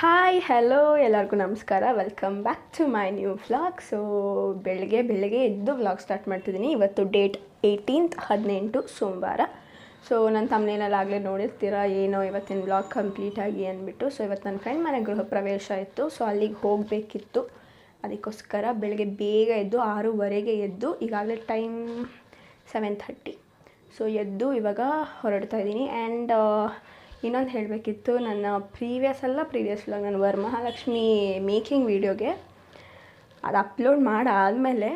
Hi hello ಎಲ್ಲರಿಗೂ ನಮಸ್ಕಾರ. Welcome back to my new vlog. So ಬೆಳಗ್ಗೆ ಎದ್ದು ವ್ಲಾಗ್ ಸ್ಟಾರ್ಟ್ ಮಾಡ್ತಿದ್ದೀನಿ. ಇವತ್ತು ಡೇಟ್ 18 18 ಸೋಮವಾರ. ಸೊ ನನ್ನ ತಮ್ಮನೇನಲ್ಲಾಗಲೇ ನೋಡಿರ್ತೀರ ಏನೋ ಇವತ್ತಿನ ವ್ಲಾಗ್ ಕಂಪ್ಲೀಟಾಗಿ ಅಂದ್ಬಿಟ್ಟು. ಸೊ ಇವತ್ತು ನನ್ನ ಫ್ರೆಂಡ್ ಮನೆ ಗೃಹ ಪ್ರವೇಶ ಇತ್ತು. ಸೊ ಅಲ್ಲಿಗೆ ಹೋಗಬೇಕಿತ್ತು. ಅದಕ್ಕೋಸ್ಕರ ಬೆಳಗ್ಗೆ ಬೇಗ ಎದ್ದು 6:15 ಎದ್ದು, ಈಗಾಗಲೇ ಟೈಮ್ 7:30. ಸೊ ಎದ್ದು ಇವಾಗ ಹೊರಡ್ತಾ ಇದ್ದೀನಿ. ಆ್ಯಂಡ್ ಇನ್ನೊಂದು ಹೇಳಬೇಕಿತ್ತು, ನನ್ನ ಪ್ರೀವಿಯಸ್ ವ್ಲಾಗ್, ನಾನು ವರಮಹಾಲಕ್ಷ್ಮಿ ಮೇಕಿಂಗ್ ವೀಡಿಯೋಗೆ ಅದು ಅಪ್ಲೋಡ್ ಮಾಡಾದಮೇಲೆ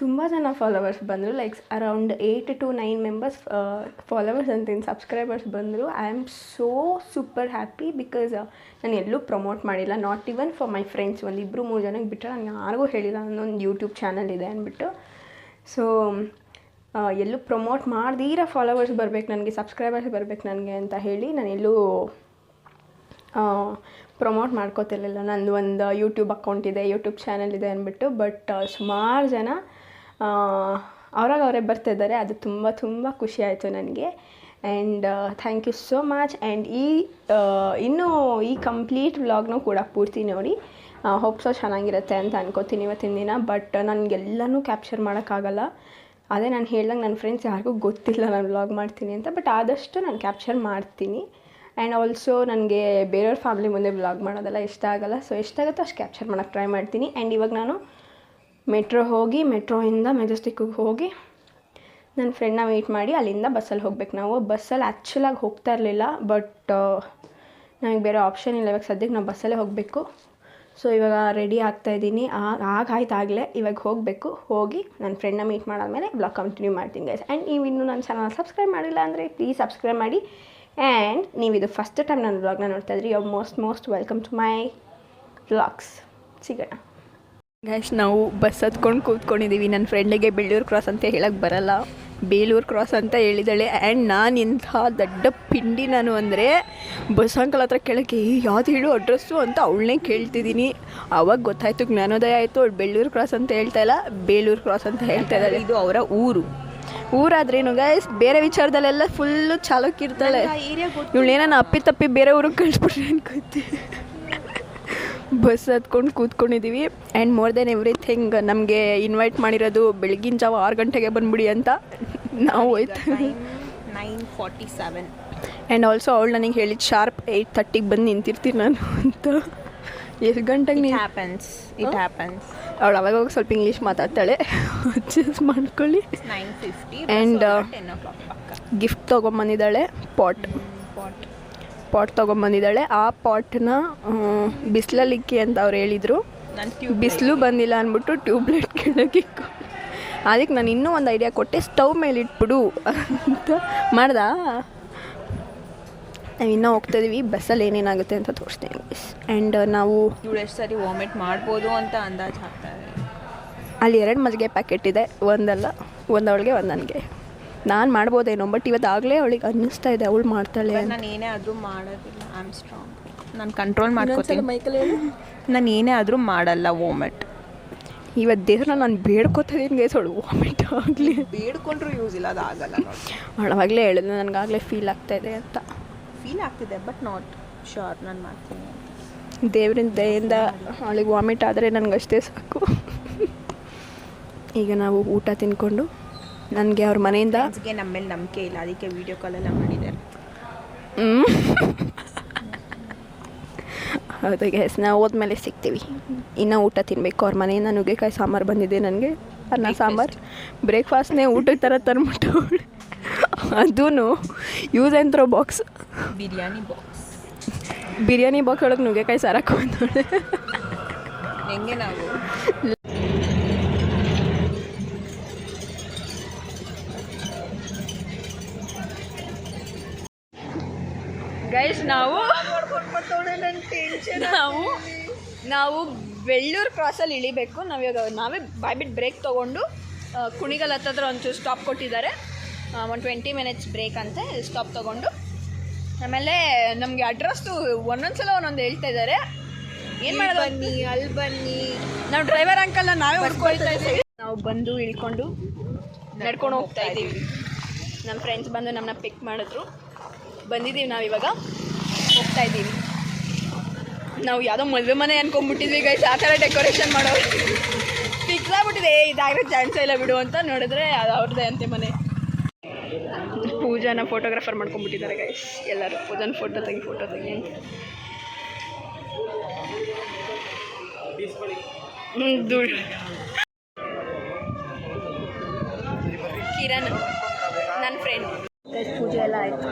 ತುಂಬ ಜನ ಫಾಲೋವರ್ಸ್ ಬಂದರು. Like around 8 to 9 members followers ಅಂತೀನಿ, ಸಬ್ಸ್ಕ್ರೈಬರ್ಸ್ ಬಂದರು. I am so super happy. Because ನಾನು ಎಲ್ಲೂ ಪ್ರಮೋಟ್ ಮಾಡಿಲ್ಲ, not even for my friends. 1-2-3 ಜನಕ್ಕೆ ಬಿಟ್ಟರೆ ನಾನು ಯಾರಿಗೂ ಹೇಳಿಲ್ಲ ನನ್ನೊಂದು ಯೂಟ್ಯೂಬ್ ಚಾನಲ್ ಇದೆ ಅಂದ್ಬಿಟ್ಟು. ಸೊ ಎಲ್ಲೂ ಪ್ರಮೋಟ್ ಮಾಡ್ದೀರ ಫಾಲೋವರ್ಸ್ ಬರಬೇಕು ನನಗೆ, ಸಬ್ಸ್ಕ್ರೈಬರ್ಸ್ ಬರಬೇಕು ನನಗೆ ಅಂತ ಹೇಳಿ ನಾನು ಎಲ್ಲೂ ಪ್ರಮೋಟ್ ಮಾಡ್ಕೋತಿರ್ಲಿಲ್ಲ. ನಂದು ಒಂದು ಯೂಟ್ಯೂಬ್ ಅಕೌಂಟ್ ಇದೆ, ಯೂಟ್ಯೂಬ್ ಚಾನಲ್ ಇದೆ ಅಂದ್ಬಿಟ್ಟು. ಬಟ್ ಸುಮಾರು ಜನ ಅವರೇ ಬರ್ತಿದ್ದಾರೆ. ಅದು ತುಂಬ ತುಂಬ ಖುಷಿ ಆಯಿತು ನನಗೆ. And thank you so much. And ಇನ್ನೂ ಈ ಕಂಪ್ಲೀಟ್ ವ್ಲಾಗ್ನೂ ಕೂಡ ಪೂರ್ತಿ ನೋಡಿ. ಹೋಪ್ಸೋ ಚೆನ್ನಾಗಿರುತ್ತೆ ಅಂತ ಅನ್ಕೋತೀನಿ ಇವತ್ತಿನ ದಿನ. ಬಟ್ ನನಗೆಲ್ಲನೂ ಕ್ಯಾಪ್ಚರ್ ಮಾಡೋಕ್ಕಾಗಲ್ಲ. ಅದೇ ನಾನು ಹೇಳ್ದಂಗೆ ನನ್ನ ಫ್ರೆಂಡ್ಸ್ ಯಾರಿಗೂ ಗೊತ್ತಿಲ್ಲ ನಾನು ವ್ಲಾಗ್ ಮಾಡ್ತೀನಿ ಅಂತ. ಬಟ್ ಆದಷ್ಟು ನಾನು ಕ್ಯಾಪ್ಚರ್ ಮಾಡ್ತೀನಿ. ಆ್ಯಂಡ್ ಆಲ್ಸೋ ನನಗೆ ಬೇರೆಯವ್ರ ಫ್ಯಾಮಿಲಿ ಮುಂದೆ ವ್ಲಾಗ್ ಮಾಡೋದೆಲ್ಲ ಇಷ್ಟ ಆಗೋಲ್ಲ. ಸೊ ಎಷ್ಟಾಗುತ್ತೋ ಅಷ್ಟು ಕ್ಯಾಪ್ಚರ್ ಮಾಡೋಕ್ಕೆ ಟ್ರೈ ಮಾಡ್ತೀನಿ. ಆ್ಯಂಡ್ ಇವಾಗ ನಾನು ಮೆಟ್ರೋಯಿಂದ ಮೆಜೆಸ್ಟಿಕ್ಕಿಗೆ ಹೋಗಿ ನನ್ನ ಫ್ರೆಂಡ್ನ ವೇಟ್ ಮಾಡಿ ಅಲ್ಲಿಂದ ಬಸ್ಸಲ್ಲಿ ಹೋಗ್ಬೇಕು. ನಾವು ಬಸ್ಸಲ್ಲಿ ಆ್ಯಕ್ಚುಲಾಗಿ ಹೋಗ್ತಾ ಇರಲಿಲ್ಲ, ಬಟ್ ನನಗೆ ಬೇರೆ ಆಪ್ಷನ್ ಇಲ್ಲ. ಇವಾಗ ಸದ್ಯಕ್ಕೆ ನಾವು ಬಸ್ಸಲ್ಲೇ ಹೋಗಬೇಕು. ಸೊ ಇವಾಗ ರೆಡಿ ಆಗ್ತಾಯಿದ್ದೀನಿ. ಆಗಾಯ್ತಾಗಲೇ ಇವಾಗ ಹೋಗಬೇಕು. ಹೋಗಿ ನನ್ನ ಫ್ರೆಂಡ್ನ ಮೀಟ್ ಮಾಡಾದ್ಮೇಲೆ ವ್ಲಾಗ್ ಕಂಟಿನ್ಯೂ ಮಾಡ್ತೀನಿ ಗೈಸ್. ಆ್ಯಂಡ್ ನೀವು ಇನ್ನೂ ನನ್ನ ಚಾನಲ್ ಸಬ್ಸ್ಕ್ರೈಬ್ ಮಾಡಿಲ್ಲ ಅಂದರೆ ಪ್ಲೀಸ್ ಸಬ್ಸ್ಕ್ರೈಬ್ ಮಾಡಿ. ಆ್ಯಂಡ್ ನೀವು ಇದು ಫಸ್ಟ್ ಟೈಮ್ ನನ್ನ ವ್ಲಾಗ್ನ ನೋಡ್ತಾ ಇದ್ರಿ, you are most welcome to my vlogs. ಸಿಗೋಣ ಗೈಸ್. ನಾವು ಬಸ್ ಹತ್ಕೊಂಡು ಕೂತ್ಕೊಂಡಿದ್ದೀವಿ. ನನ್ನ ಫ್ರೆಂಡಿಗೆ ಬೆಳ್ಳೂರು ಕ್ರಾಸ್ ಅಂತ ಹೇಳಕ್ಕೆ ಬರಲ್ಲ, ಬೇಲೂರು ಕ್ರಾಸ್ ಅಂತ ಹೇಳಿದಾಳೆ. ಆ್ಯಂಡ್ ನಾನು ಇಂಥ ದೊಡ್ಡ ಪಿಂಡಿ ನಾನು ಅಂದರೆ ಬಸ್ ಅಂಕಲ್ ಹತ್ರ ಕೇಳೋಕ್ಕೆ ಯಾವ್ದು ಹೇಳು ಅಡ್ರೆಸ್ಸು ಅಂತ ಅವಳನ್ನೇ ಕೇಳ್ತಿದ್ದೀನಿ. ಆವಾಗ ಗೊತ್ತಾಯಿತು, ಜ್ಞಾನೋದಯ ಆಯಿತು. ಅವಳು ಬೆಳ್ಳೂರು ಕ್ರಾಸ್ ಅಂತ ಹೇಳ್ತಾ ಇಲ್ಲ, ಬೇಲೂರು ಕ್ರಾಸ್ ಅಂತ ಹೇಳ್ತಾ ಇದ್ದಾಳೆ. ಇದು ಅವರ ಊರಾದ್ರೇನು ಗೈಸ್, ಬೇರೆ ವಿಚಾರದಲ್ಲೆಲ್ಲ ಫುಲ್ಲು ಚಾಲುಕ್ಕಿರ್ತಾಳೆ. ಇವಳೇನ ಅಪ್ಪಿ ಬೇರೆ ಊರಿಗೆ ಕಳಿಸ್ಬಿಟ್ರೆ ಅನ್ಕೋತೀವಿ. ಬಸ್ ಹತ್ಕೊಂಡು ಕೂತ್ಕೊಂಡಿದ್ದೀವಿ. ಆ್ಯಂಡ್ ಮೋರ್ ದೆನ್ ಎವ್ರಿಥಿಂಗ್ ನಮಗೆ ಇನ್ವೈಟ್ ಮಾಡಿರೋದು ಬೆಳಗಿನ ಜಾವ 6 ಗಂಟೆಗೆ ಬಂದುಬಿಡಿ ಅಂತ. ನಾವು ಹೋಯ್ತು 9:47. ಆ್ಯಂಡ್ ಆಲ್ಸೋ ಅವಳು ನನಗೆ ಹೇಳಿದ್ದು ಶಾರ್ಪ್ 8:30ಗೆ ಬಂದು ನಿಂತಿರ್ತೀನಿ ನಾನು ಅಂತ. ಎಷ್ಟು ಗಂಟೆಗೆ ಇಟ್ ಹ್ಯಾಪನ್ಸ್. ಅವಳು ಅವಾಗ ಹೋಗಿ ಸ್ವಲ್ಪ ಇಂಗ್ಲೀಷ್ ಮಾತಾಡ್ತಾಳೆ, ಅಡ್ಜಸ್ಟ್ ಮಾಡ್ಕೊಳ್ಳಿ. 9:50. ಆ್ಯಂಡ್ ಗಿಫ್ಟ್ ತೊಗೊಂಬಂದಿದ್ದಾಳೆ. ಪಾಟ್ ತೊಗೊಂಬಂದಿದ್ದಾಳೆ. ಆ ಪಾಟ್ನ ಬಿಸಿಲಲ್ಲಿಕ್ಕಿ ಅಂತ ಅವ್ರು ಹೇಳಿದರು. ಬಿಸಿಲು ಬಂದಿಲ್ಲ ಅಂದ್ಬಿಟ್ಟು ಟ್ಯೂಬ್ಲೈಟ್ ಕೆಳಗೆ ಅದಕ್ಕೆ ನಾನು ಇನ್ನೂ ಒಂದು ಐಡಿಯಾ ಕೊಟ್ಟೆ, ಸ್ಟವ್ ಮೇಲೆ ಇಟ್ಬಿಡು ಅಂತ ಮಾಡ್ದಾ. ನಾವು ಇನ್ನೂ ಹೋಗ್ತಾಯಿದ್ದೀವಿ. ಬಸ್ಸಲ್ಲಿ ಏನೇನಾಗುತ್ತೆ ಅಂತ ತೋರಿಸ್ತೀನಿ. ಆ್ಯಂಡ್ ನಾವು ಎಷ್ಟು ಸರಿ ವಾಮಿಟ್ ಮಾಡ್ಬೋದು ಅಂತ ಅಂದಾಜು ಹಾಕ್ತಾರೆ. ಅಲ್ಲಿ 2 ಮಜ್ಜಿಗೆ ಪ್ಯಾಕೆಟ್ ಇದೆ, ಒಂದಲ್ಲ, ಒಂದು ಅವಳಿಗೆ ಒಂದು ನನಗೆ. ನಾನು ಮಾಡ್ಬೋದೇನೋ, ಬಟ್ ಇವತ್ತಾಗಲೇ ಅವಳಿಗೆ ಅನ್ನಿಸ್ತಾ ಇದೆ ಅವಳು ಮಾಡ್ತಾಳೆ. ನಾನು ಏನೇ ಆದರೂ ಮಾಡೋದಿಲ್ಲ, ಐ ಆಮ್ ಸ್ಟ್ರಾಂಗ್. ನಾನು ಕಂಟ್ರೋಲ್ ಮಾಡ್ಕೋತೀನಿ. ಮೈಕಲ್ ಹೇಳಿ, ನಾನು ಏನೇ ಆದರೂ ಮಾಡಲ್ಲ ವಾಮಿಟ್. ಇವತ್ತು ದೇವ್ರನ್ನ ನಾನು ಬೇಡ್ಕೋತಿದ್ದೀನಿ ಗೈಸ್, ಅವಳು ವಾಮಿಟ್ ಆಗಲಿ. ಬೇಡ್ಕೊಂಡ್ರೂ ಯೂಸ್ ಇಲ್ಲ, ಅದು ಆಗಲ್ಲ. ಅವಳವಾಗಲೇ ಹೇಳಿದ್ಲು ನನಗಾಗಲೇ ಫೀಲ್ ಆಗ್ತಾಯಿದೆ ಅಂತ. ಫೀಲ್ ಆಗ್ತಿದೆ ಬಟ್ ನಾಟ್ ಶೋರ್ ನಾನು ಮಾಡ್ತೀನಿ ಅಂತ. ದೇವ್ರಿಂದ ದಯಿಂದ ಅವಳಿಗೆ ವಾಮಿಟ್ ಆದರೆ ನನಗಷ್ಟೇ ಸಾಕು. ಈಗ ನಾವು ಊಟ ತಿನ್ಕೊಂಡು ನನಗೆ ಅವ್ರ ಮನೆಯಿಂದ ನಮ್ಮ ಮೇಲೆ ನಂಬಿಕೆ ಇಲ್ಲ, ಅದಕ್ಕೆ ವೀಡಿಯೋ ಕಾಲೆಲ್ಲ ಮಾಡಿದ್ದಾರೆ. ಹೌದು ಗ್ಯಾಸ್, ನಾವು ಹೋದ್ಮೇಲೆ ಸಿಗ್ತೀವಿ. ಇನ್ನೂ ಊಟ ತಿನ್ನಬೇಕು. ಅವ್ರ ಮನೆಯಿಂದ ನುಗ್ಗೆಕಾಯಿ ಸಾಂಬಾರು ಬಂದಿದೆ ನನಗೆ, ಅನ್ನ ಸಾಂಬಾರು. ಬ್ರೇಕ್ಫಾಸ್ಟ್ನೇ ಊಟದ ಥರ ತಂದ್ಬಿಟ್ಟು ಅದೂ use and throw box, biryani box ಒಳಗೆ ನುಗ್ಗೆಕಾಯಿ ಸಾರಕ್ಕೆ ಬಂದೋಳೆ. ಹೆಂಗೆ ನಾವು ಗೈಸ್ ನಾವು ಬೆಳ್ಳೂರು ಕ್ರಾಸಲ್ಲಿ ಇಳಿಬೇಕು. ನಾವೇ ಬಾಯ್ಬಿಟ್ಟು ಬ್ರೇಕ್ ತೊಗೊಂಡು ಕುಣಿಗಲ್ ಹತ್ತಿರ ಒಂಚೂರು ಸ್ಟಾಪ್ ಕೊಟ್ಟಿದ್ದಾರೆ. 20 minutes ಬ್ರೇಕ್ ಅಂತೆ ಸ್ಟಾಪ್ ತೊಗೊಂಡು. ಆಮೇಲೆ ನಮಗೆ ಅಡ್ರೆಸ್ಸು ಒಂದೊಂದು ಹೇಳ್ತಾ ಇದ್ದಾರೆ. ಏನು ಮಾಡೋದು, ಬನ್ನಿ ಅಲ್ಲಿ ಬನ್ನಿ. ನಾವು ಡ್ರೈವರ್ ಅಂಕಲ್ನ ನಾವೇ ಹೊಡ್ಕೊಳ್ತಾ ಇದ್ದೀವಿ. ನಾವು ಬಂದು ಇಳ್ಕೊಂಡು ನಡ್ಕೊಂಡು ಹೋಗ್ತಾ ಇದ್ದೀವಿ. ನಮ್ಮ ಫ್ರೆಂಡ್ಸ್ ಬಂದು ನಮ್ಮನ್ನ ಪಿಕ್ ಮಾಡಿದ್ರು. ಬಂದಿದ್ದೀವಿ, ನಾವಿವಾಗ ಹೋಗ್ತಾ ಇದ್ದೀವಿ. ನಾವು ಯಾವುದೋ ಮದುವೆ ಮನೆ ಅನ್ಕೊಂಡ್ಬಿಟ್ಟಿದ್ವಿ ಗೈಸ್, ಆ ಥರ ಡೆಕೋರೇಷನ್ ಮಾಡೋರು. ಫಿಕ್ಸ್ ಆಗ್ಬಿಟ್ಟಿದೆ ಇದಾಗೋ ಚಾನ್ಸೇ ಇಲ್ಲ ಬಿಡು ಅಂತ. ನೋಡಿದ್ರೆ ಅದು ಅವ್ರದ್ದೇ ಅಂತೆ ಮನೆ. ಪೂಜಾನ ಫೋಟೋಗ್ರಾಫರ್ ಮಾಡ್ಕೊಂಡ್ಬಿಟ್ಟಿದ್ದಾರೆ ಗೈಸ್ ಎಲ್ಲರೂ. ಪೂಜಾನ ಫೋಟೋ ತೆಗಿ ಅಂತ. ಕಿರಣ್ ನನ್ನ ಫ್ರೆಂಡ್. ಪೂಜೆ ಎಲ್ಲ ಆಯಿತು.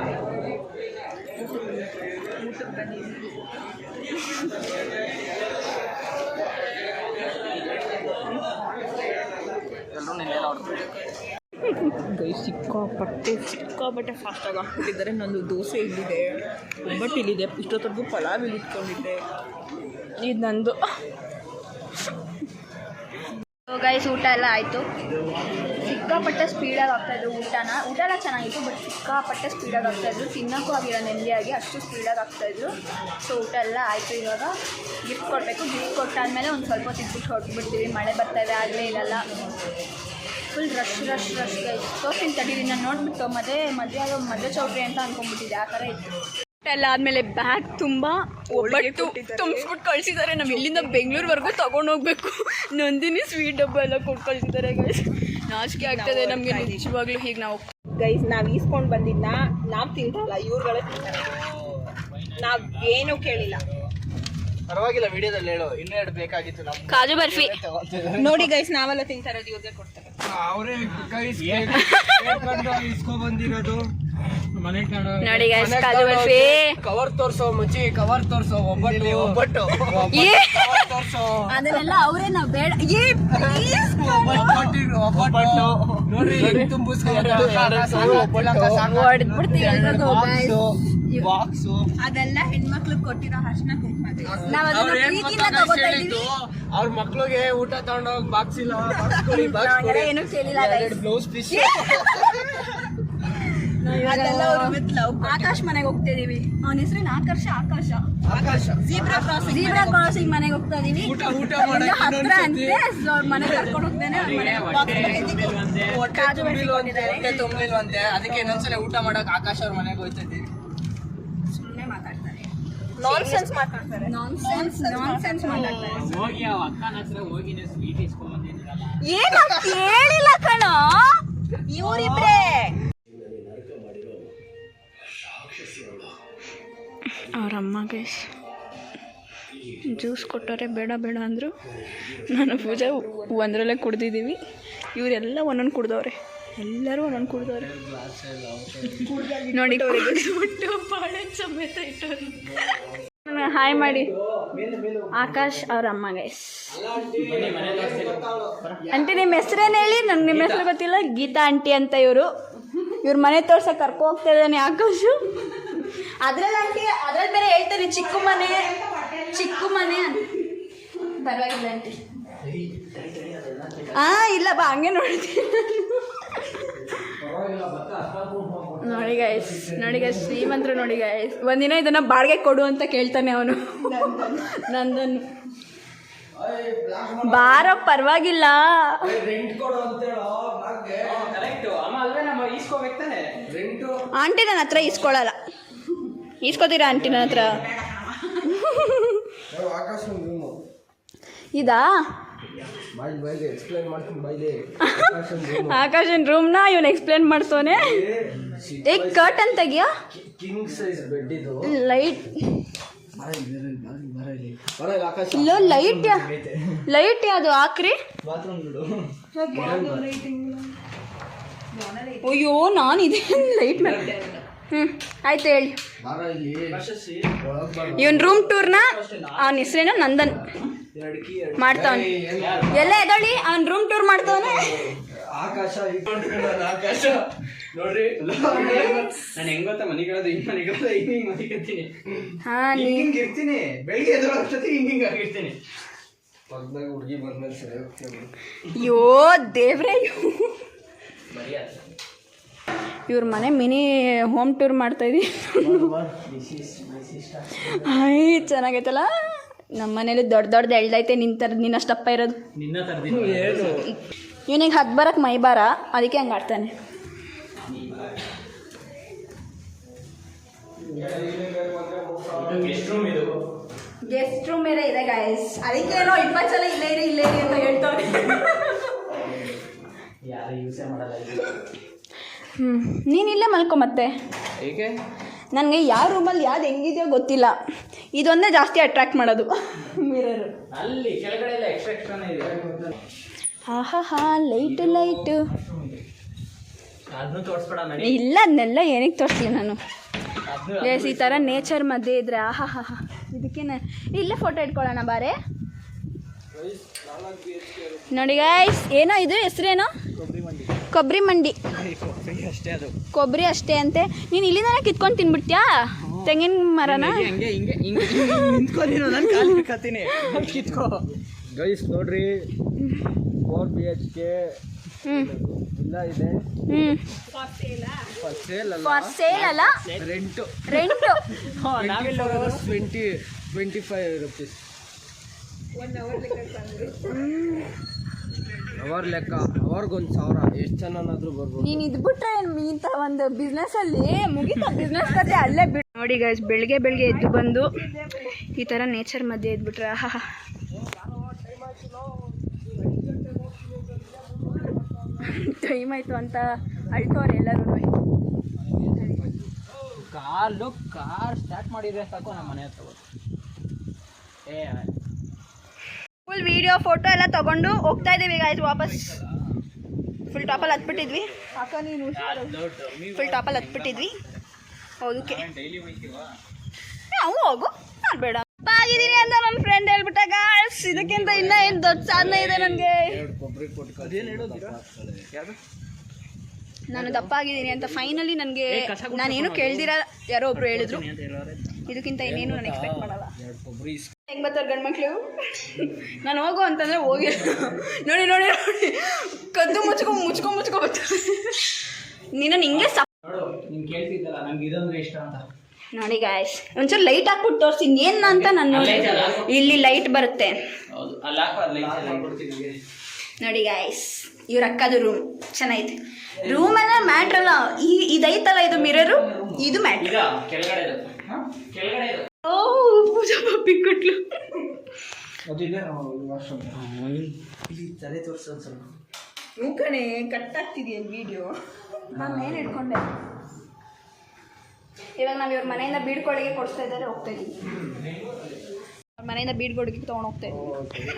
ಸಿಕ್ಕಾಪಟ್ಟೆ ಫಾಸ್ಟಾಗಿ ಹಾಕ್ಬಿಟ್ಟಿದ್ದಾರೆ. ನಂದು ದೋಸೆ ಇಲ್ಲಿದೆ, ಒಬ್ಬಟ್ಟು ಇಲ್ಲಿದೆ, ಇಷ್ಟೊತ್ತರೆಗೂ ಪಲಾವ್ ಇಲ್ಲಿ ಇಟ್ಕೊಂಡಿದ್ದೆ. ಇದು ನಂದು. ಗೈಸ್ ಊಟ ಎಲ್ಲ ಆಯಿತು. ಸಿಕ್ಕಾಪಟ್ಟೆ ಸ್ಪೀಡಾಗಿ ಆಗ್ತಾಯಿದ್ರು ಊಟ ಎಲ್ಲ ಚೆನ್ನಾಗಿತ್ತು, ಬಟ್ ಸಿಕ್ಕಾಪಟ್ಟೆ ಸ್ಪೀಡಾಗಿ ಆಗ್ತಾಯಿದ್ರು. ತಿನ್ನೋಕ್ಕೂ ಆಗಿಲ್ಲ ನೆಮ್ಮದಿಯಾಗಿ, ಅಷ್ಟು ಸ್ಪೀಡಾಗಿ ಆಗ್ತಾಯಿದ್ರು. ಸೊ ಊಟ ಎಲ್ಲ ಆಯಿತು. ಇವಾಗ ಗಿಫ್ಟ್ ಕೊಡಬೇಕು. ಗಿಫ್ಟ್ ಕೊಟ್ಟಾದಮೇಲೆ ಒಂದು ಸ್ವಲ್ಪ ತಿದ್ಬಿಟ್ಟು ಹೊರಟ್ಬಿಡ್ತೀವಿ. ಮಳೆ ಬರ್ತಾಯಿದೆ, ಆಗಲೇ ಇರಲ್ಲ. Full rush guys. ತೋರ್ಸಿನ ತಡೀರಿ, ನಾನು ನೋಡಿಬಿಟ್ಟು ಮದುವೆ ಚೌಟ್ರಿ ಅಂತ ಅಂದ್ಕೊಂಡ್ಬಿಟ್ಟಿದ್ದೆ, ಆ ಥರ ಇತ್ತು. ಎಲ್ಲ ಆದಮೇಲೆ ಬ್ಯಾಗ್ ತುಂಬ ಒಬ್ಬಟ್ಟು ತುಂಬಿಸ್ಬಿಟ್ಟು ಕಳಿಸಿದ್ದಾರೆ. ನಾವು ಇಲ್ಲಿಂದ ಬೆಂಗಳೂರುವರೆಗೂ ತೊಗೊಂಡೋಗ್ಬೇಕು. ನಂದಿನಿ ಸ್ವೀಟ್ ಡಬ್ಬ ಎಲ್ಲ ಕೊಟ್ಟು ಕಳಿಸಿದ್ದಾರೆ ಗೈಸ್. ನಾಚಿಕೆ ಆಗ್ತದೆ ನಮಗೆ ನಿಜವಾಗ್ಲೂ. ಹೀಗೆ ನಾವು ಗೈಸ್ ನಾವು ಈಸ್ಕೊಂಡು ಬಂದಿದ್ನ ನಾವು ತಿಂತಲ್ಲ, ಇವ್ರುಗಳೇ ತಿಂತಾರೆ. ನಾವು ಏನೂ ಕೇಳಿಲ್ಲ. ಪರವಾಗಿಲ್ಲ, ವಿಡಿಯೋದಲ್ಲಿ ಹೇಳು. ಇನ್ನೂ ಎರಡು ಬೇಕಾಗಿತ್ತು ನಮ್ಗೆ. ಕಾಜು ಬರ್ಫಿ ನೋಡಿ ಗೈಸ್, ನಾವೆಲ್ಲ ತಿಂತಾರೋದು ಇವ್ರಿಗೆ ಕೊಡ್ತಾರೆ. ಅವರೇ ಇಸ್ಕೊ ಬಂದಿರೋದು ನೋಡಿ ಗೈಸ್, ಕಾಜು ಬರ್ಫಿ. ಕವರ್ ತೋರ್ಸೋ ಮಚ್ಚಿ, ಕವರ್ ತೋರ್ಸೋ. ಒಬ್ಬಟ್ಟು ತೋರ್ಸೋ. ಅದನ್ನೆಲ್ಲ ಅವರೇ ನಾವು ಬೇಡ ನೋಡ್ರಿ, ಬಾಕ್ಸು ಅದೆಲ್ಲ ಹೆಣ್ಮಕ್ಳು ಕೊಟ್ಟಿರೋ ಅರ್ಶಿನ ಕುಂಕುಮ. ಅವ್ರ ಮಕ್ಳಿಗೆ ಊಟ ತಗೊಂಡೋಗಿ ಬಾಕ್ಸ್ ಇಲ್ಲ, ಏನು ಕೇಳಿಲ್ಲ. Blouse piece. ಆಕಾಶ್ ಮನೆಗೆ ಹೋಗ್ತಿದೀವಿ. ಅವನ ಹೆಸರೇನು? ಆಕಾಶ. ಜೀಬ್ರಾ ಕ್ರಾಸಿಂಗ್ ಮನೆಗೆ ಹೋಗ್ತಾ ಇದೀವಿ. ಹತ್ರ ಅಂತೆ ಮನೆಗೆ ಕರ್ಕೊಂಡು ಹೋಗ್ತೇನೆ. ಹೊಟ್ಟೆ ತುಂಬಿಲ್ವಂತೆ, ಅದಕ್ಕೆ ಇನ್ನೊಂದ್ಸಲ ಊಟ ಮಾಡಕ್ ಆಕಾಶ್ ಅವ್ರ ಮನೆಗೆ ಹೋಗ್ತಾ ಇದ್ದೀವಿ. ಸುಮ್ಮನೆ ಮಾತಾಡ್ತಾರೆ, ನಾನ್ಸೆನ್ಸ್ ಮಾತಾಡ್ತಾರೆ. ಹೋಗಿ ಅವ ಅಕ್ಕನ ಹತ್ರ ಹೋಗಿನೇ ಸ್ವೀಟ್ ಇಸ್ಕೊಂಡ್ ಬಂದಿದ್ದೀರಲ್ಲ. ಏನು ಕೇಳಿಲ್ಲ ಕಣೋ ಇವರಿಬ್ರೇ. ಅವರಮ್ಮ ಗೈಸ್ ಜ್ಯೂಸ್ ಕೊಟ್ಟವ್ರೆ, ಬೇಡ ಅಂದರು. ನಾನು ಪೂಜೆ ಒಂದರಲ್ಲೇ ಕುಡ್ದಿದ್ದೀವಿ. ಇವರೆಲ್ಲ ಒಂದೊಂದು ಕುಡ್ದವ್ರೆ, ಎಲ್ಲರೂ ಒಂದೊಂದು ಕುಡ್ದವ್ರೆ ನೋಡಿ. ಬಾಳೆ ಸಮೇತ ಇಟ್ಟವ್ರೆ. ಹಾಯ್ ಮಾಡಿ. ಆಕಾಶ್ ಅವ್ರ ಅಮ್ಮ ಗೈಸ್. ಆಂಟಿ ನಿಮ್ಮ ಹೆಸ್ರೇನು ಹೇಳಿ? ನಂಗೆ ನಿಮ್ಮ ಹೆಸರು ಗೊತ್ತಿಲ್ಲ. ಗೀತಾ ಆಂಟಿ ಅಂತ ಇವರು. ಇವ್ರ ಮನೆ ತೋರ್ಸಕ್ಕೆ ಕರ್ಕೊ ಹೋಗ್ತಾ ಇದ್ದಾನೆ ಆಕಾಶು. ಅದ್ರಲ್ಲಿ ಬೇರೆ ಹೇಳ್ತಾರೆ ಚಿಕ್ಕ ಮನೆ ಅಂತ. ಪರವಾಗಿಲ್ಲ ಆಂಟಿ. ಇಲ್ಲ ಬಾ, ಹಂಗೆ ನೋಡ್ತೀನಿ. ನೋಡಿ ಗೈಸ್ ಶ್ರೀಮಂತರು. ನೋಡಿ ಗೈಸ್, ಒಂದಿನ ಇದನ್ನ ಬಾಡಿಗೆ ಕೊಡು ಅಂತ ಕೇಳ್ತಾನೆ ಅವನು. ನಂದನ್ನು ಬಾರೋ, ಪರವಾಗಿಲ್ಲ. ಆಂಟಿ ನನ್ನ ಹತ್ರ ಈಸ್ಕೊಳ್ಳಲ್ಲ. ಈಸ್ಕೋತೀರಾ ಆಂಟಿ ನನ್ನ ಹತ್ರ? ಇದಾ ಆಕಾಶನ್ ರೂಮ್ನ ಇವನು ಎಕ್ಸ್ಪ್ಲೇನ್ ಮಾಡ್ತಾನೆ. ಈಗ ಕರ್ಟನ್ ತೆಗಿಯೋ. ಲೈಟ್ ಇಲ್ಲೋ, ಲೈಟ್ ಯಾವುದು ಹಾಕ್ರಿ. ಅಯ್ಯೋ, ನಾನು ಇದೆ ಲೈಟ್ ಮೇಲೆ. ಆಯ್ತು ಹೇಳಿ. ಇವನ್ ರೂಮ್ ಟೂರ್ನ ಅವನ ಹೆಸರೇನು ನಂದನ್ ಮಾಡ್ತಾವನೆ. ಎಲ್ಲ ಎದಳಿ ಅವನ್ ರೂಮ್ ಟೂರ್ ಮಾಡ್ತಾವನೆ. ಆಕಾಶ ನೋಡ್ರಿ, ನಾನು ಹೆಂಗ್ ಗೊತ್ತಾ ಮನೆಗಳದು ಹಿಂಗ್ ಮನೆಗಳದು ಹಿಂಗ್ ಮನೆಗತ್ತೀನಿ. ಹಿಂಗ್ ಇರ್ತೀನಿ, ಬೆಳಿಗ್ಗೆ ಎದುರು ಅಷ್ಟೊತ್ತಿಗೆ ಹಿಂಗ್ ಆಗಿರ್ತೀನಿ. ಪಕ್ಕದಾಗ ಹುಡುಗಿ ಬಂದ್ಮೇಲೆ ಸರಿ ಹೋಗ್ತೀನಿ. ಅಯ್ಯೋ ದೇವ್ರೆ, ಇವ್ರ ಮನೆ ಮಿನಿ ಹೋಮ್ ಟೂರ್ ಮಾಡ್ತಾ ಇದೀವಿ. ಚೆನ್ನಾಗೈತಲ್ಲ. ನಮ್ಮ ಮನೇಲಿ ದೊಡ್ಡದು ಎಳ್ದೈತೆ. ನಿನ್ನಷ್ಟಪ್ಪ ಇರೋದು. ಇವನಿಗೆ ಹತ್ತು ಬರಕ್ಕೆ ಮೈ ಬಾರ, ಅದಕ್ಕೆ ಹಂಗೆ ಆಡ್ತಾನೆ. ಗೆಸ್ಟ್ ರೂಮ್ ಬೇರೆ ಇದೆ ಗೈಸ್, ಅದಕ್ಕೇನೋ 20 ಸಲ ಇಲ್ಲೇ ಇರಿ ಅಂತ ಹೇಳ್ತಾರೆ. ಯಾರು ಯೂಸೇ ಮಾಡಲ್ಲ. ನೀನು ಇಲ್ಲೇ ಮಲ್ಕೊ ಮತ್ತೆ. ಏಕೆ? ನನಗೆ ಯಾವ ರೂಮಲ್ಲಿ ಯಾವ್ದು ಹೆಂಗಿದೆಯೋ ಗೊತ್ತಿಲ್ಲ, ಇದೊಂದೇ ಜಾಸ್ತಿ ಅಟ್ರಾಕ್ಟ್ ಮಾಡೋದು. ಮಿರರ್ ಅಲ್ಲಿ ಕೆಳಗಡೆ ಎಲ್ಲ ಎಕ್ಸ್ಟ್ರಾನೇ ಇದೆ. ಆಹಾ ಲೈಟು ಅದನ್ನು ತೋರಿಸ್ಬೇಡ ನಡಿ. ಇಲ್ಲ, ಅದನ್ನೆಲ್ಲ ಏನಕ್ಕೆ ತೋರಿಸ್ಲಿ ನಾನು. ಎಸ್, ಈ ಥರ ನೇಚರ್ ಮಧ್ಯೆ ಇದ್ರೆ ಆಹಾ ಇದಕ್ಕೇನೆ ಇಲ್ಲೇ ಫೋಟೋ ಇಟ್ಕೊಳ್ಳೋಣ ಬಾರೆ. ನೋಡಿ ಗೈಸ್, ಏನೋ ಇದು ಹೆಸ್ರೇನೋ ಕೊಬ್ಬರಿ ಮಂಡಿ. ಕೊಬ್ಬರಿ ಅಷ್ಟೇ ಅಂತೆ. ನೀನು ಇಲ್ಲಿಂದ ಕಿತ್ಕೊಂಡು ತಿನ್ಬಿಡ್ತೀಯಾ ತೆಂಗಿನ ಮರನ? ಗೈಸ್ ನೋಡ್ರಿ, 4 BHK ಇಲ್ಲ ಇದೆ. ಫಾರ್ ಸೇಲ್ ಅಲ್ಲ, ರೆಂಟು 25 rupees. ಅವರ್ ಲೆಕ್ಕ, ಅವ್ರಿಗೊಂದು 1000. ಎಷ್ಟು ಜನನಾದ್ರೂ ಬರ್ಬೋದು. ನೀನು ಇದು ಬಿಟ್ರೆ ಇಂಥ ಒಂದು ಬಿಸ್ನೆಸ್ಸಲ್ಲಿ ಮುಗಿತ ಬಿಸ್ನೆಸ್ ಕತೆ ಅಲ್ಲೇ ಬಿಟ್ಟು. ನೋಡಿ ಗೈಸ್, ಬೆಳಗ್ಗೆ ಎದ್ದು ಬಂದು ಈ ಥರ ನೇಚರ್ ಮಧ್ಯೆ ಇದ್ಬಿಟ್ರೆ ಆಹಾ. ಟೈಮ್ ಆಯಿತು ಅಂತ ಅಳ್ತವ್ರೆ ಎಲ್ಲರೂ. ಕಾರ್ ಸ್ಟಾರ್ಟ್ ಮಾಡಿದ್ರೆ ಸಾಕು, ನಮ್ಮ ಮನೆ ಹತ್ರ ಫುಲ್ ವಿಡಿಯೋ ಫೋಟೋ ಎಲ್ಲ ತೊಗೊಂಡು ಹೋಗ್ತಾ ಇದ್ದೀವಿ ಗೈಸ್ ವಾಪಸ್. ಫುಲ್ ಟಾಪಲ್ಲಿ ಹತ್ಬಿಟ್ಟಿದ್ವಿ. ಫುಲ್ ಟಾಪಲ್ಲಿ ಹತ್ಬಿಟ್ಟಿದ್ವಿ. ಹೌದಕ್ಕೆ ನಾವು ಹೋಗು, ನಾನು ಬೇಡ ಆಗಿದ್ದೀನಿ ಅಂತ ನನ್ನ ಫ್ರೆಂಡ್ ಹೇಳ್ಬಿಟ್ಟ ಗಾಯ್ಸ್. ಇದಕ್ಕಿಂತ ಇನ್ನೂ ಏನು ದೊಡ್ಡ ಸಾಧನೆ ಇದೆ ನನಗೆ. ನಾನು ದಪ್ಪ ಆಗಿದ್ದೀನಿ ಅಂತ ಫೈನಲಿ ನನಗೆ, ನಾನೇನು ಕೇಳ್ದಿರ ಯಾರೋ ಒಬ್ರು ಹೇಳಿದ್ರು. ಇದಕ್ಕಿಂತ ಇನ್ನೇನು ನಾನು ಎಕ್ಸ್ಪೆಕ್ಟ್ ಮಾಡಲ್ಲ. ಹೆಂಗೆ ಬರ್ತಾರೆ ಗಂಡ್ಮಕ್ಳು, ನಾನು ಹೋಗು ಅಂತಂದರೆ ಹೋಗಿ ನೋಡಿ ಕದ್ದು ಮುಚ್ಕೊ ಬರ್ತಾರೆ. ನೀನು ಹಿಂಗೆ ನೀನು ಕೇಳ್ತಿದ್ದಲ್ಲ ನಂಗೆ ಇದಂದ್ರೆ ಇಷ್ಟ ಅಂತ. ನೋಡಿ ಗಾಯ್ಸ್, ಒಂಚೂರು ಲೈಟ್ ಹಾಕ್ಬಿಟ್ಟು ತೋರಿಸಿ ಏನು ಅಂತ. ನಾನು ಇಲ್ಲಿ ಲೈಟ್ ಬರುತ್ತೆ ನೋಡಿ ಗಾಯ್ಸ್. ಇವ್ರ ಅಕ್ಕದು ರೂಮ್ ಚೆನ್ನಾಗಿದೆ. ರೂಮ್ ಎಲ್ಲ ಮ್ಯಾಟ್ರ್ ಅಲ್ಲ, ಇದೈತಲ್ಲ ಇದು ಮಿರರು, ಇದು ಮ್ಯಾಟ್ರ್. ಓ ಪೂಜಾ ಪಪ್ಪಿ ಕೊಟ್ಲು. ತಲೆ ತೋರಿಸೋದು ಸ್ವಲ್ಪ. ಹ್ಞೂ ಕಣೆ, ಕಟ್ಟಾಗ್ತಿದೆಯಾ ವಿಡಿಯೋ. ನಾನು ಏನು ಇಟ್ಕೊಂಡೆ. ಇವಾಗ ನಾವು ಇವ್ರ ಮನೆಯಿಂದ ಬೀಡ್ಕೊಳಿಗೆ ಕೊಡಿಸ್ತಾ ಇದ್ದಾರೆ, ಹೋಗ್ತಾ ಇದ್ದೀವಿ. ಅವ್ರ ಮನೆಯಿಂದ ಬೀಡ್ಕೊಳಿಗೆ ತೊಗೊಂಡು ಹೋಗ್ತಾ ಇದ್ದೀವಿ.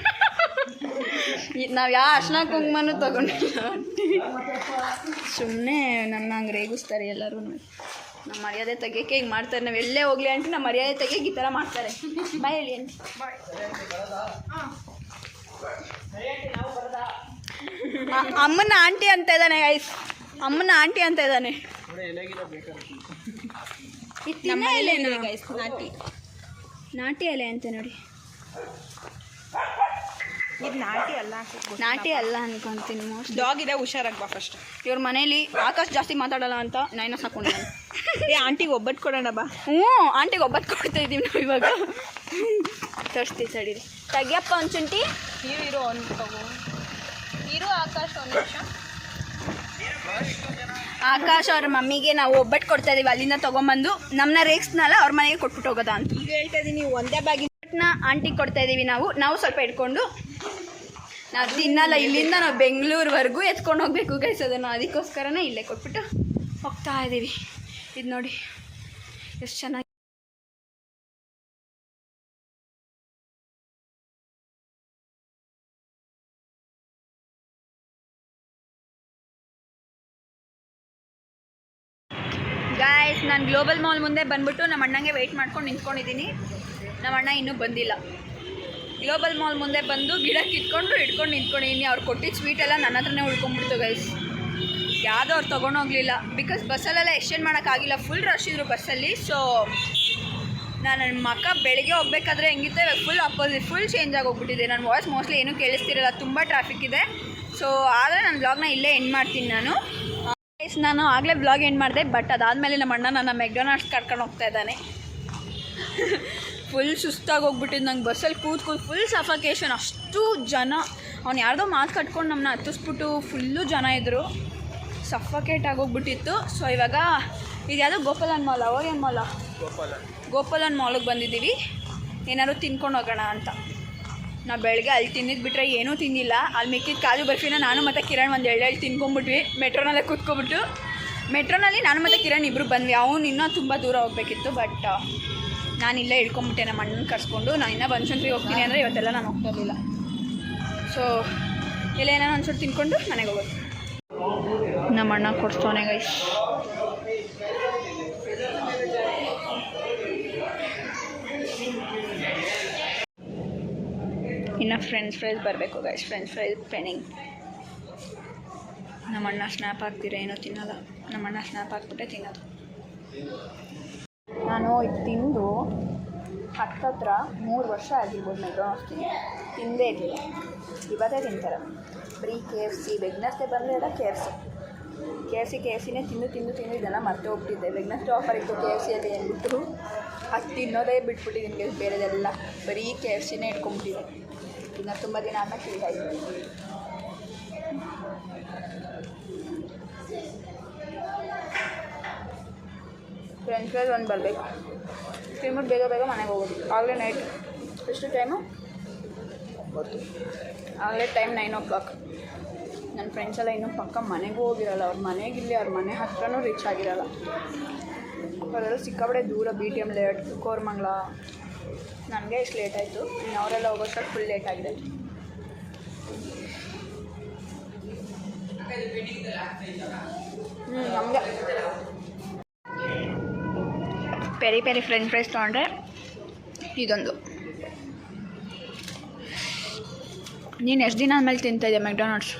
ನಾವು ಯಾವ ಅರ್ಶಿನ ಕುಂಕುಮನೂ ತೊಗೊಂಡಿಲ್ಲ. ಸುಮ್ಮನೆ ನನ್ನ ಹಂಗೆ ರೇಗಿಸ್ತಾರೆ ಎಲ್ಲರೂ. ನಮ್ಮ ಮರ್ಯಾದೆ ತೆಗಿಯೋಕೆ ಹಿಂಗೆ ಮಾಡ್ತಾರೆ. ನಾವು ಎಲ್ಲೇ ಹೋಗ್ಲಿ ಅಂಟಿ ನಮ್ಮ ಮರ್ಯಾದೆ ತೆಗಿಯೋಕೆ ಈ ಥರ ಮಾಡ್ತಾರೆ. ಬಾಯ್ ಹೇಳಿ ಅಂಟಿ. ಅಮ್ಮನ ಆಂಟಿ ಅಂತ ಇದ್ದಾನೆ ಗೈಸ್, ಅಮ್ಮನ ಆಂಟಿ ಅಂತ ಇದ್ದಾನೆ. ನಮ್ಮ ಎಲೆ ಗೈಸ್, ನಾಟಿ ಎಲೆ ಅಂತೆ ನೋಡಿ. ಇದು ನಾಟಿ ಅಲ್ಲ ಅನ್ಕೊಂತೀನಿ. ಡಾಗ್ ಇದೆ, ಹುಷಾರಾಗಿ ಬಾ ಫಸ್ಟ್. ಇವ್ರ ಮನೇಲಿ ಆಕಾಶ್ ಜಾಸ್ತಿ ಮಾತಾಡಲ್ಲ ಅಂತ ನೈನ ಸಾಕೊಂಡು ಆಂಟಿಗೆ ಒಬ್ಬಟ್ಟು ಕೊಡೋಣ ಬಾ. ಹ್ಞೂ, ಆಂಟಿಗೆ ಒಬ್ಬಟ್ಟು ಕೊಡ್ತಾ ಇದ್ದೀವಿ ನಾವು ಇವಾಗ. ತರಿಸ್ತೀವಿ ತಡೀರಿ. ತೆಗಿಯಪ್ಪ ಒಂಚುಂಟಿ. ಇರು ಒಂದು ತಗೋ. ಇರು ಆಕಾಶ್ ಒಂದು ನಿಮಿಷ. ಆಕಾಶ್ ಅವ್ರ ಮಮ್ಮಿಗೆ ನಾವು ಒಬ್ಬಟ್ಟು ಕೊಡ್ತಾ ಇದೀವಿ, ಅಲ್ಲಿಂದ ತೊಗೊಂಬಂದು ನಮ್ಮನ್ನ ರೇಕ್ಸ್ನಲ್ಲ ಅವ್ರ ಮನೆಗೆ ಕೊಟ್ಬಿಟ್ಟು ಹೋಗೋದ ಅಂತ. ಈಗ ಹೇಳ್ತಾ ಇದ್ದೀನಿ, ಒಂದೇ ಬಾಗಿ ಆಂಟಿಗೆ ಕೊಡ್ತಾ ಇದ್ದೀವಿ. ನಾವು ಸ್ವಲ್ಪ ಇಟ್ಕೊಂಡು ನಾವು ತಿನ್ನಲ್ಲ. ಇಲ್ಲಿಂದ ನಾವು ಬೆಂಗಳೂರುವರೆಗೂ ಎತ್ಕೊಂಡು ಹೋಗ್ಬೇಕು ಗೈಸ್ ಅದನ್ನು. ಅದಕ್ಕೋಸ್ಕರನೇ ಇಲ್ಲೇ ಕೊಟ್ಬಿಟ್ಟು ಹೋಗ್ತಾ ಇದ್ದೀವಿ. ಇದು ನೋಡಿ ಎಷ್ಟು ಚೆನ್ನಾಗಿ. ಗಾಯ್ಸ್, ನಾನು ಗ್ಲೋಬಲ್ ಮಾಲ್ ಮುಂದೆ ಬಂದ್ಬಿಟ್ಟು ನಮ್ಮ ಅಣ್ಣಂಗೆ ವೆಯ್ಟ್ ಮಾಡ್ಕೊಂಡು ನಿಂತ್ಕೊಂಡಿದ್ದೀನಿ. ನಮ್ಮ ಅಣ್ಣ ಇನ್ನೂ ಬಂದಿಲ್ಲ. ಗ್ಲೋಬಲ್ ಮಾಲ್ ಮುಂದೆ ಬಂದು ಗಿಡ ಕಿತ್ಕೊಂಡು ನಿಂತ್ಕೊಂಡಿದ್ದೀನಿ. ಅವ್ರು ಕೊಟ್ಟಿದ್ದು ಸ್ವೀಟೆಲ್ಲ ನನ್ನ ಹತ್ರನೇ ಉಳ್ಕೊಂಡ್ಬಿಡ್ತು ಗೈಸ್. ಯಾವುದೋ ಅವ್ರು ತೊಗೊಂಡೋಗ್ಲಿಲ್ಲ. ಬಿಕಾಸ್ ಬಸ್ಸಲ್ಲೆಲ್ಲ ಎಕ್ಸ್ಚೇಂಜ್ ಮಾಡೋಕ್ಕಾಗಿಲ್ಲ, ಫುಲ್ ರಶ್ ಇದ್ರು ಬಸ್ಸಲ್ಲಿ. ಸೊ ನನ್ನ ಮಕ್ಕ ಬೆಳಗ್ಗೆ ಹೋಗ್ಬೇಕಾದ್ರೆ ಹೆಂಗಿತ್ತು, ಇವಾಗ ಫುಲ್ ಅಪೋಸಿಟ್, ಫುಲ್ ಚೇಂಜ್ ಆಗಿ ಹೋಗ್ಬಿಟ್ಟಿದೆ. ನನ್ನ ವಾಯ್ಸ್ ಮೋಸ್ಟ್ಲಿ ಏನೂ ಕೇಳಿಸ್ತಿರಲ್ಲ, ತುಂಬ ಟ್ರಾಫಿಕ್ ಇದೆ. ಸೊ ಆದರೆ ನಾನು ವ್ಲಾಗ್ನ ಇಲ್ಲೇ ಎಂಡ್ ಮಾಡ್ತೀನಿ. ನಾನು ಆಗಲೇ ವ್ಲಾಗ್ ಎಂಡ್ ಮಾಡಿದೆ. ಬಟ್ ಅದಾದಮೇಲೆ ನಮ್ಮ ಅಣ್ಣ ನನ್ನ ಮೆಕ್ಡೊನಾಲ್ಡ್ಸ್ ಕರ್ಕೊಂಡು ಹೋಗ್ತಾ ಇದ್ದಾನೆ. ಫುಲ್ ಸುಸ್ತಾಗಿ ಹೋಗ್ಬಿಟ್ಟಿದ್ದು ನಂಗೆ ಬಸ್ಸಲ್ಲಿ ಕೂತ್ಕೊಂಡು. ಫುಲ್ ಸಫಕೇಶನ್, ಅಷ್ಟು ಜನ. ಅವ್ನು ಯಾರ್ದೋ ಮಾತು ಕಟ್ಕೊಂಡು ನಮ್ಮನ್ನ ಹತ್ತಿಸ್ಬಿಟ್ಟು ಫುಲ್ಲು ಜನ ಇದ್ದರು. ಸಫಕೇಟ್ ಆಗೋಗ್ಬಿಟ್ಟಿತ್ತು. ಸೊ ಇವಾಗ ಇದು ಯಾವುದೋ ಗೋಪಾಲನ್ ಮಾಲ್, ಓರಿಯನ್ ಮಾಲ, ಗೋಪಾಲನ್ ಮಾಲಿಗೆ ಬಂದಿದ್ದೀವಿ. ಏನಾದ್ರು ತಿನ್ಕೊಂಡು ಹೋಗೋಣ ಅಂತ. ನಾವು ಬೆಳಗ್ಗೆ ಅಲ್ಲಿ ತಿಂದಿದ್ದು ಬಿಟ್ಟರೆ ಏನೂ ತಿಂದಿಲ್ಲ. ಅಲ್ಲಿ ಮಿಕ್ಕಿದ ಕಾಜು ಬರ್ಫಿನ ನಾನು ಮತ್ತು ಕಿರಣ್ ಒಂದು ಎಳ್ಳೆಳ್ಳು ತಿನ್ಕೊಂಬಿಟ್ವಿ. ಮೆಟ್ರೋನಲ್ಲೇ ಕೂತ್ಕೊಬಿಟ್ಟು ಮೆಟ್ರೋನಲ್ಲಿ ನಾನು ಮತ್ತು ಕಿರಣ್ ಇಬ್ಬರು ಬಂದ್ವಿ. ಅವ್ನು ಇನ್ನೂ ತುಂಬ ದೂರ ಹೋಗಬೇಕಿತ್ತು, ಬಟ್ ನಾನು ಇಲ್ಲೇ ಇಳ್ಕೊಂಬಿಟ್ಟೆ ನಮ್ಮ ಅಣ್ಣನ ಕರ್ಸ್ಕೊಂಡು. ನಾನು ಇನ್ನೂ ಬನಶಂಕರಿಗೆ ಹೋಗ್ತೀನಿ ಅಂದರೆ ಇವತ್ತೆಲ್ಲ ನಾನು ಹೋಗ್ತಾ ಇರಲಿಲ್ಲ. ಸೊ ಇಲ್ಲ ಏನಾರು ಒಂದ್ಸಲ ತಿನ್ಕೊಂಡು ಮನೆಗೆ ಹೋಗೋದು. ನಮ್ಮ ಅಣ್ಣ ಕೊಡ್ಸೋನೆ ಗೈಸ್. ಇನ್ನು ಫ್ರೆಂಚ್ ಫ್ರೈಸ್ ಬರಬೇಕು ಗೈಸ್. French fries pending. ನಮ್ಮ ಅಣ್ಣ ಸ್ನ್ಯಾಪ್ ಹಾಕ್ತೀರ ಏನೋ ತಿನ್ನೋಲ್ಲ. ನಮ್ಮ ಅಣ್ಣ ಸ್ನ್ಯಾಪ್ ಹಾಕ್ಬಿಟ್ಟೆ ತಿನ್ನೋದು. ನಾನು ಇದು ತಿಂದು ಹತ್ತತ್ರ 3 ವರ್ಷ ಆಗಿರ್ಬೋದು. ಮೆಕ್ಡೊನಾಲ್ಡ್ಸ್ ತಿಂದೇ ಇರಲಿಲ್ಲ, ಇವತ್ತೇ ತಿಂತಾರೆ. ಬರೀ KFC ವೆಗ್ನಸ್ಡೇ ಬಂದರೆ ಎಲ್ಲ KFCನೇ ತಿಂದು ಇದೆಲ್ಲ ಮತ್ತೆ ಹೋಗ್ತಿದ್ದೆ. ವೆಗ್ನಸ್ಡೇ ಆಫರ್ ಇತ್ತು KFCಯಲ್ಲಿ ಅಂದ್ಬಿಟ್ಟು ಅದು ತಿನ್ನೋದೇ ಬಿಟ್ಬಿಟ್ಟಿದ್ದೀನಿ. ಬೇರೆದೆಲ್ಲ ಬರೀ KFCನೇ ಇಟ್ಕೊಂಡ್ಬಿಟ್ಟಿದ್ದೆ. ಇನ್ನು ತುಂಬ ದಿನ ಆದ್ಮೇಲೆ ತಿಳಿದಾಯಿತು. ಫ್ರೆಂಚ್ ಫ್ರೈಸ್ ಒಂದು ಬರಬೇಕು. ತಿನ್ಬಿಟ್ಟು ಬೇಗ ಮನೆಗೆ ಹೋಗೋದು. ಆಗಲೇ ನೈಟ್ ಎಷ್ಟು ಟೈಮು ಗೊತ್ತು, ಆಗಲೇ ಟೈಮ್ 9 o'clock. ನನ್ನ ಫ್ರೆಂಡ್ಸ್ ಎಲ್ಲ ಇನ್ನೂ ಪಕ್ಕ ಮನೆಗೂ ಹೋಗಿರಲ್ಲ. ಅವ್ರ ಮನೆಗಿಲ್ಲಿ ಅವ್ರ ಮನೆ ಹತ್ರನೂ ರೀಚ್ ಆಗಿರಲ್ಲ. ಅವರೆಲ್ಲ ಸಿಕ್ಕಾಬಡೆ ದೂರ. BTM late, Koramangala. ನನಗೆ ಇಷ್ಟು ಲೇಟ್ ಆಯಿತು. ಇನ್ನು ಅವರೆಲ್ಲ ಹೋಗೋಷ್ಟಕ್ಕೆ ಫುಲ್ ಲೇಟ್ ಆಗಿದೆ. ನಮಗೆ ಪೆರಿ ಫ್ರೆಂಚ್ ಫ್ರೈಸ್ ತೊಗೊಂಡ್ರೆ ಇದೊಂದು. ನೀನು ಎಷ್ಟು ದಿನ ಆದಮೇಲೆ ತಿಂತಾಯಿದ್ಯಾ ಮೆಕ್ಡೊನಾಲ್ಡ್ಸ್?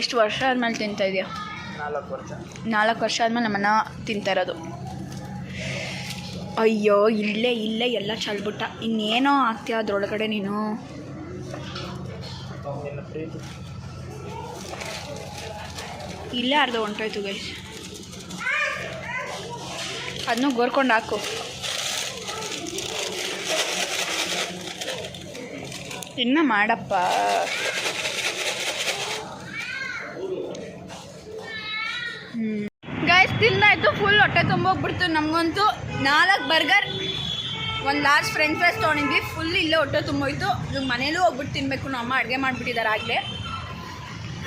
ಎಷ್ಟು ವರ್ಷ ಆದಮೇಲೆ ತಿಂತಾಯಿದ್ಯಾ? 4 ವರ್ಷ ಆದಮೇಲೆ ನಮ್ಮನ್ನ ತಿಂತಾಯಿರೋದು. ಅಯ್ಯೋ ಇಲ್ಲೇ ಎಲ್ಲ ಚಲ್ಬಿಟ್ಟ. ಇನ್ನೇನೋ ಆಗ್ತೀಯ ಅದ್ರೊಳಗಡೆ ನೀನು. ಇಲ್ಲೇ ಅರ್ಧ ಹೊಂಟೋಯ್ತು ಗೈಸ್. ಅದನ್ನೂ ಗೋರ್ಕೊಂಡು ಹಾಕು. ಇನ್ನು ಮಾಡಪ್ಪ. ಗೈಸ್ ತಿಂದಾಯ್ತು, ಫುಲ್ ಹೊಟ್ಟೆ ತುಂಬೋಗ್ಬಿಡ್ತು ನಮಗಂತೂ. 4 ಬರ್ಗರ್, 1 ಲಾರ್ಜ್ ಫ್ರೆಂಚ್ ಫ್ರೈಸ್ ತೊಗೊಂಡಿದ್ವಿ. ಫುಲ್ ಇಲ್ಲೇ ಹೊಟ್ಟೆ ತುಂಬೋಯ್ತು. ಇವಾಗ ಮನೇಲೂ ಹೋಗ್ಬಿಟ್ಟು ತಿನ್ನಬೇಕು. ನಮ್ಮ ಅಮ್ಮ ಅಡುಗೆ ಮಾಡಿಬಿಟ್ಟಿದ್ದಾರೆ ಆಗಲೇ.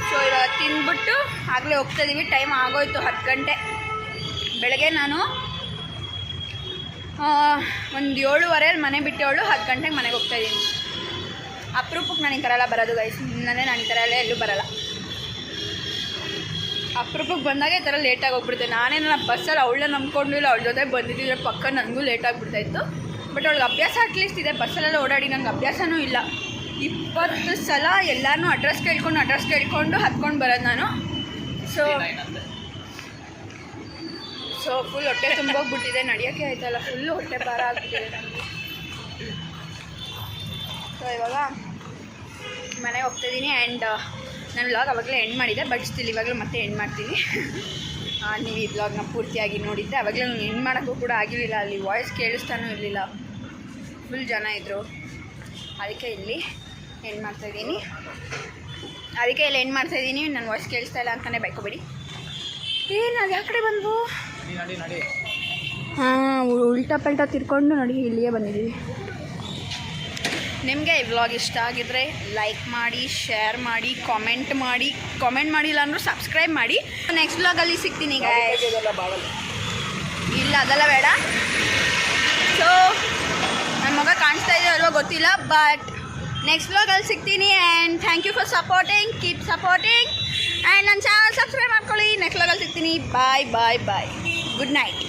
ಸೊ ಇವಾಗ ತಿಂದ್ಬಿಟ್ಟು ಆಗಲೇ ಹೋಗ್ತಾಯಿದ್ದೀವಿ. ಟೈಮ್ ಆಗೋಯ್ತು 10 ಗಂಟೆ. ಬೆಳಗ್ಗೆ ನಾನು ಒಂದು 7:15 ಮನೆ ಬಿಟ್ಟೇವಳು. 10 ಗಂಟೆಗೆ ಮನೆಗೆ ಹೋಗ್ತಾಯಿದ್ದೀನಿ. ಅಪರೂಪಕ್ಕೆ ನಾನು ಈ ಥರ ಎಲ್ಲ ಬರೋದು ಗೈಸ್. ನಾನು ಈ ಥರ ಎಲ್ಲ ಎಲ್ಲೂ ಬರೋಲ್ಲ. ಅಪರೂಪಕ್ಕೆ ಬಂದಾಗ ಈ ಥರ ಲೇಟಾಗಿ ಹೋಗ್ಬಿಡ್ತೆ. ನಾನೇನ ಬಸ್ಸಲ್ಲಿ ಅವಳನ್ನ ನಂಬ್ಕೊಂಡಿಲ್ಲ. ಅವಳ ಜೊತೆ ಬಂದಿದ್ದಿದ್ರೆ ಪಕ್ಕ ನನಗೂ ಲೇಟ್ ಆಗಿಬಿಡ್ತಾಯಿತ್ತು. ಬಟ್ ಅವಳಿಗೆ ಅಭ್ಯಾಸ ಅಟ್ಲೀಸ್ಟ್ ಇದೆ. ಬಸ್ಸಲ್ಲೆಲ್ಲ ಓಡಾಡಿ ನಂಗೆ ಅಭ್ಯಾಸವೂ ಇಲ್ಲ. 20 ಸಲ ಎಲ್ಲನೂ ಅಡ್ರೆಸ್ ಕೇಳ್ಕೊಂಡು ಹತ್ಕೊಂಡು ಬರೋದು ನಾನು. ಸೊ ಫುಲ್ ಹೊಟ್ಟೆ ತುಂಬೋಗ್ಬಿಟ್ಟಿದೆ. ನಡೆಯೋಕ್ಕೆ ಆಯ್ತಲ್ಲ, ಫುಲ್ಲು ಹೊಟ್ಟೆ ಭಾರ ಆಗಿಬಿಟ್ಟಿದೆ ನನಗೆ. ಸೊ ಇವಾಗ ಮನೆಗೆ ಹೋಗ್ತಾಯಿದ್ದೀನಿ. ಆ್ಯಂಡ್ ನಾನು ವ್ಲಾಗ್ ಅವಾಗಲೇ ಎಂಡ್ ಮಾಡಿದ್ದೆ, ಬಟ್ ಸ್ಟಿಲ್ ಇವಾಗಲೂ ಮತ್ತೆ ಎಂಡ್ ಮಾಡ್ತೀನಿ. ನೀವು ಈ ವ್ಲಾಗ್ನ ಪೂರ್ತಿಯಾಗಿ ನೋಡಿದ್ದೆ. ಅವಾಗಲೇ ನಾನು ಎಂಡ್ ಮಾಡೋಕ್ಕೂ ಕೂಡ ಆಗಿರಲಿಲ್ಲ. ಅಲ್ಲಿ ವಾಯ್ಸ್ ಕೇಳಿಸ್ತಾನೂ ಇರಲಿಲ್ಲ, ಫುಲ್ ಜನ ಇದ್ದರು. ಅದಕ್ಕೆ ಇಲ್ಲಿ ಎಂಡ್ ಮಾಡ್ತಾಯಿದ್ದೀನಿ. ನನ್ನ ವಾಯ್ಸ್ ಕೇಳಿಸ್ತಾ ಇಲ್ಲ ಅಂತಲೇ ಬೈಕೋಬೇಡಿ. ಏನು ಅದು ಯಾವ ಕಡೆ ಬಂದು ಉಲ್ಟಾ ಪಲ್ಟಾ ತಿರ್ಕೊಂಡು ನೋಡಿ ಇಲ್ಲಿಯೇ ಬಂದಿದ್ದೀವಿ. ನಿಮಗೆ ಈ ವ್ಲಾಗ್ ಇಷ್ಟ ಆಗಿದ್ರೆ ಲೈಕ್ ಮಾಡಿ, ಶೇರ್ ಮಾಡಿ, ಕಾಮೆಂಟ್ ಮಾಡಿಲ್ಲ ಅಂದರೂ ಸಬ್ಸ್ಕ್ರೈಬ್ ಮಾಡಿ. ನೆಕ್ಸ್ಟ್ ವ್ಲಾಗಲ್ಲಿ ಸಿಗ್ತೀನಿ ಗೈಸ್. ಇಲ್ಲ ಅದೆಲ್ಲ ಬೇಡ. ಸೊ ನನ್ನ ಮಗ ಕಾಣಿಸ್ತಾ ಇದೆ ಅಲ್ವಾ ಗೊತ್ತಿಲ್ಲ, ಬಟ್ ನೆಕ್ಸ್ಟ್ ವ್ಲಾಗಲ್ಲಿ ಸಿಗ್ತೀನಿ. And thank you for supporting. Keep supporting and ನನ್ನ ಚಾನಲ್ ಸಬ್ಸ್ಕ್ರೈಬ್ ಮಾಡ್ಕೊಳ್ಳಿ. ನೆಕ್ಸ್ಟ್ ವ್ಲಾಗಲ್ಲಿ ಸಿಗ್ತೀನಿ. ಬಾಯ್. Good night.